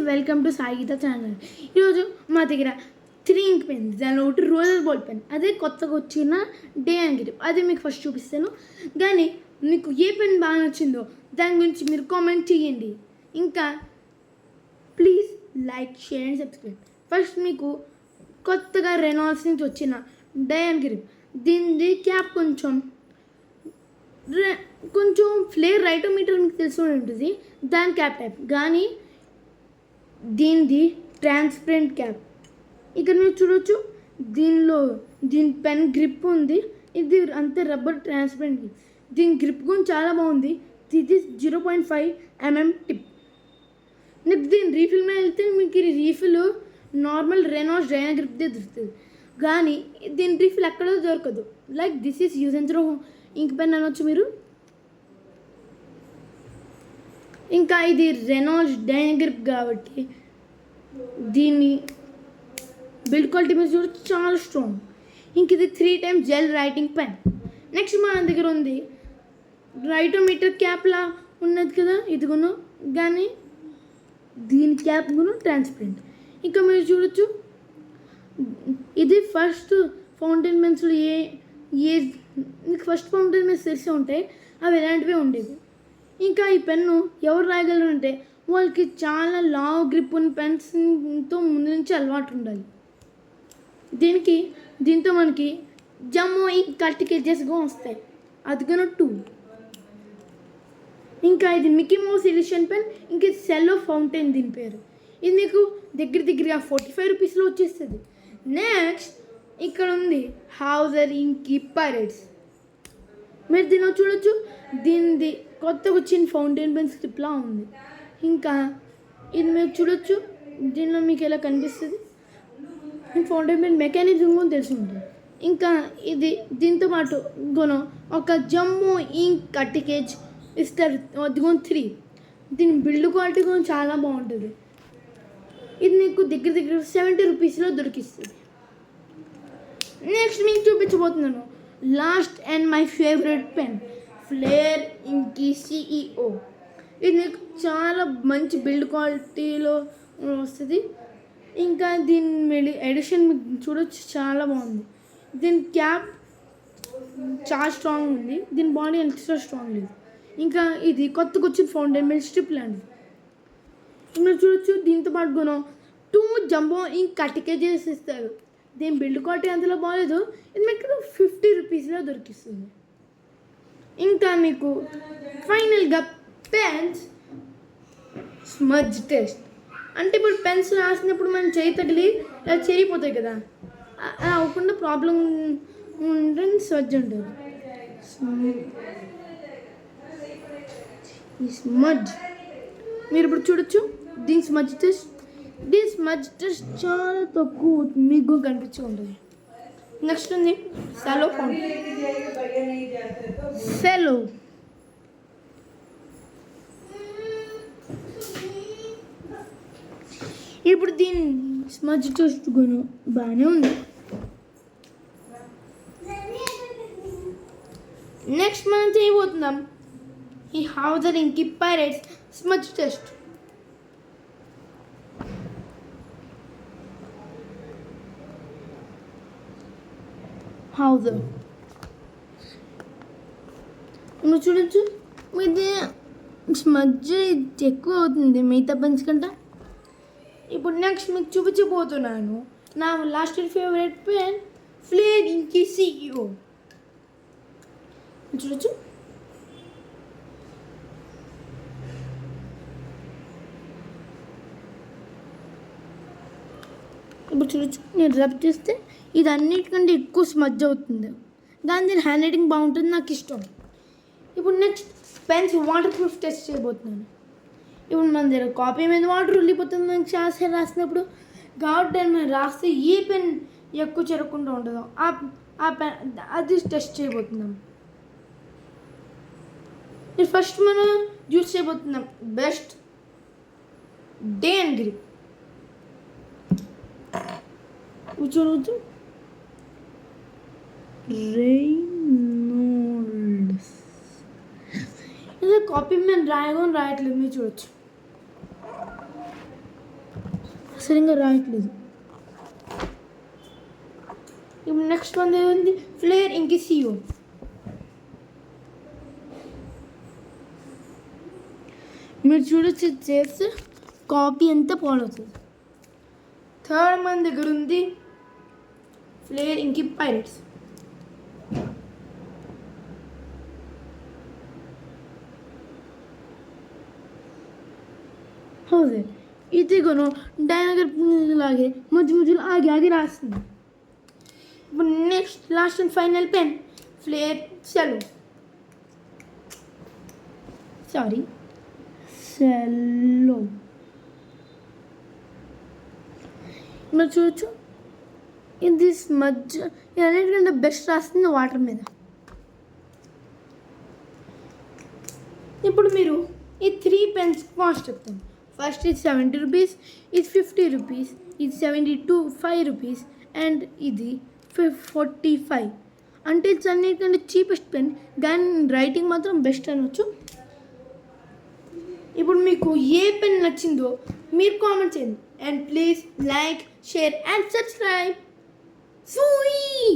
Welcome to Sai Geeta channel. ఈరోజు మా దగ్గర 3 ఇంక్ పెన్, దానిలో ఒకటి రోలర్ బాల్ పెన్, అదే కొత్తగా వచ్చిన డే అండ్ గ్రిప్, అది మీకు ఫస్ట్ చూపిస్తాను. కానీ మీకు ఏ పెన్ బాగా నచ్చిందో దాని గురించి మీరు కామెంట్ చేయండి. ఇంకా please like, share and subscribe. First మీకు కొత్తగా రెనాల్డ్స్ నుంచి వచ్చిన డే అండ్ గ్రిప్, దీనిది క్యాప్ కొంచెం ఫ్లేర్ రైటోమీటర్ మీకు తెలిసి ఉంటుంది, దాని క్యాప్ టైప్. కానీ దీనిది ట్రాన్స్పరెంట్ క్యాప్. ఇక్కడ మీరు చూడొచ్చు, దీని పెన్ గ్రిప్ ఉంది, ఇది అంతే రబ్బర్ ట్రాన్స్పరెంట్. దీని గ్రిప్ గురించి చాలా బాగుంది. ఇది 0.5 mm టిప్. నెక్స్ట్ దీని రీఫిల్ మీద వెళ్తే మీకు ఈ రీఫిల్ నార్మల్ రెనాల్డ్స్ డైనా గ్రిప్దే దొరుకుతుంది, కానీ దీని రీఫిల్ ఎక్కడో దొరకదు. Like this is use and throw ink pen అనొచ్చు మీరు. ఇంకా ఇది రెనాల్డ్స్ డైనా గ్రిప్ కాబట్టి దీన్ని బిల్డ్ క్వాలిటీ మీద చూడొచ్చు, చాలా స్ట్రాంగ్. ఇంక ఇది 3 times gel writing pen. Next మన దగ్గర ఉంది రైటోమీటర్ క్యాప్లా ఉన్నది కదా, ఇదిగును, కానీ దీని క్యాప్ గును ట్రాన్స్పరెంట్. ఇంకా మీరు చూడొచ్చు, ఇది ఫస్ట్ ఫౌంటైన్ పెన్స్లో మీకు ఫస్ట్ ఫౌంటైన్ పెన్స్ తెలిసే ఉంటాయి, అవి ఎలాంటివే ఉండేవి. ఇంకా ఈ పెన్ను ఎవరు రాయగలరు అంటే వాళ్ళకి చాలా లావ్ గ్రిప్ ఉన్న పెన్స్తో ముందు నుంచి అలవాటు ఉండాలి. దీంతో మనకి జమ్మో ఇంక్ కట్టికేజెస్గా వస్తాయి, అది కూడా 2. ఇంకా ఇది మిక్కీ మౌస్ ఎడిషన్ పెన్, ఇంక ఇది సెల్లో ఫౌంటైన్ దీని పేరు. ఇది మీకు దగ్గరగా 45 రూపీస్లో వచ్చేస్తుంది. నెక్స్ట్ ఇక్కడ ఉంది హౌజర్ ఇంకీ పైరేట్స్. మీరు దీనిలో చూడొచ్చు, దీనిది కొత్తగా వచ్చిన ఫౌంటైన్ పెన్ స్ట్రిప్లా ఉంది. ఇంకా ఇది మీరు చూడొచ్చు, దీనిలో మీకు ఎలా కనిపిస్తుంది, ఫౌంటైన్ పెన్ మెకానిజం కూడా తెలిసి ఉంటుంది. ఇంకా ఇది దీంతో పాటు ఒక జమ్మో ఇంక్ కట్టికేజ్ ఇస్తారు, అది 3. దీని బిల్డ్ క్వాలిటీ కూడా చాలా బాగుంటుంది. ఇది మీకు దగ్గర 70 రూపీస్లో దొరికిస్తుంది. నెక్స్ట్ మీకు చూపించబోతున్నాను last and my favourite pen, Flair Inky CEO. ఇది మీకు చాలా మంచి బిల్డ్ క్వాలిటీలో వస్తుంది. ఇంకా దీని ఎడిషన్ మీకు చూడొచ్చు, చాలా బాగుంది. దీని క్యాప్ చాలా స్ట్రాంగ్ ఉంది, దీని బాడీ ఎంత స్ట్రాంగ్ లేదు. ఇంకా ఇది కొత్తగా వచ్చిన ఫౌంటైన్ పెన్ స్ట్రిప్ లాంటిది. మీరు చూడొచ్చు, దీంతో పాటు 2 జంబో ఇంక్ కట్టికేజెస్ ఇస్తారు. దీని బిల్డ్ క్వాలిటీ అంతలో బాగాలేదు, ఇది మీకు 50 రూపీస్లో దొరికిస్తుంది. ఇంకా మీకు ఫైనల్గా పెన్స్ స్మజ్ టెస్ట్. అంటే ఇప్పుడు పెన్స్ రాసినప్పుడు మనం చేయి తగిలి ఇలా చేరిపోతాయి కదా, అలా అవ్వకుండా ప్రాబ్లం ఉంటుంది, స్మజ్ ఉంటుంది. ఈ స్మజ్ మీరు ఇప్పుడు చూడొచ్చు, దీని స్మజ్ టెస్ట్ చాలా తక్కువ మీకు కనిపించుకుంటుంది. నెక్స్ట్ ఉంది సెలో ఫౌంటైన్. సెలో ఇప్పుడు దీని స్మజ్ టెస్ట్ బాగానే ఉంది. నెక్స్ట్ మనం చేయబోతున్నాం ఈ హౌజర్ ఇంకీ పైరేట్స్ స్మజ్ టెస్ట్. హౌజర్ మీరు చూడొచ్చు, ఇది స్మజ్ ఎక్కువ అవుతుంది మిగతా పెన్స్ కంటే. ఇప్పుడు నెక్స్ట్ మీకు చూపించబోతున్నాను నా last favourite pen, Flair Inky CEO. చూడొచ్చు, ఇప్పుడు చూడొచ్చు, నేను రబ్ చేస్తే ఇది అన్నిటికంటే ఎక్కువ స్మజ్ అవుతుంది, కానీ దీని హ్యాండ్ రైటింగ్ బాగుంటుంది, నాకు ఇష్టం. ఇప్పుడు next pens water proof test చేయబోతున్నాను. ఇప్పుడు మన దగ్గర కాపీ మీద వాటర్ వెళ్ళిపోతుంది మనకి క్లాస్ రాసినప్పుడు, కాబట్టి దాన్ని మనం రాస్తే ఏ పెన్ ఎక్కువ చెరగకుండా ఉంటుందో ఆ పెన్ అది టెస్ట్ చేయబోతున్నాం. ఫస్ట్ మనం యూజ్ చేయబోతున్నాం బెస్ట్ డే అండ్ గ్రిప్. చూడవచ్చు, రెయినాల్డ్స్. ఇది కాపీ మీద రాయట్లేదు, మీరు చూడొచ్చు. సరిగ్గా రాయట్లేదు. ఇప్పుడు నెక్స్ట్ వన్ ఏముంది, ఫ్లేర్ ఇంకిసియో. మీరు చూడొచ్చు చేస్తే కాపీ అంతా పాడవుతుంది. థర్డ్ మన దగ్గర ఉంది ఫ్లేర్ ఇంకి పైరెట్స్. ಹೌದು, ಇದೀಗೂ ಡೈನಗರ್ లాగే మధ్య మధ్యలో ఆగి ఆగి రాస్తుంది. ఇప్పుడు next last and final pen Flair Cello. సెల్లో మీరు చూడొచ్చు, ఇది మధ్య అన్నిటికంటే బెస్ట్ రాస్తుంది వాటర్ మీద. ఇప్పుడు మీరు ఈ 3 పెన్స్ కాస్ట్ చెప్తాను. ఫస్ట్ ఇది 70 రూపీస్, ఇది 50 రూపీస్, ఇది 5 రూపీస్ అండ్ ఇది 45. అంటే ఇది అన్నిటికంటే చీపెస్ట్ పెన్, కానీ రైటింగ్ మాత్రం బెస్ట్ అనొచ్చు. ఇప్పుడు మీకు ఏ పెన్ నచ్చిందో మీరు కామెంట్ చేయండి. And please like, share and subscribe. సూయి.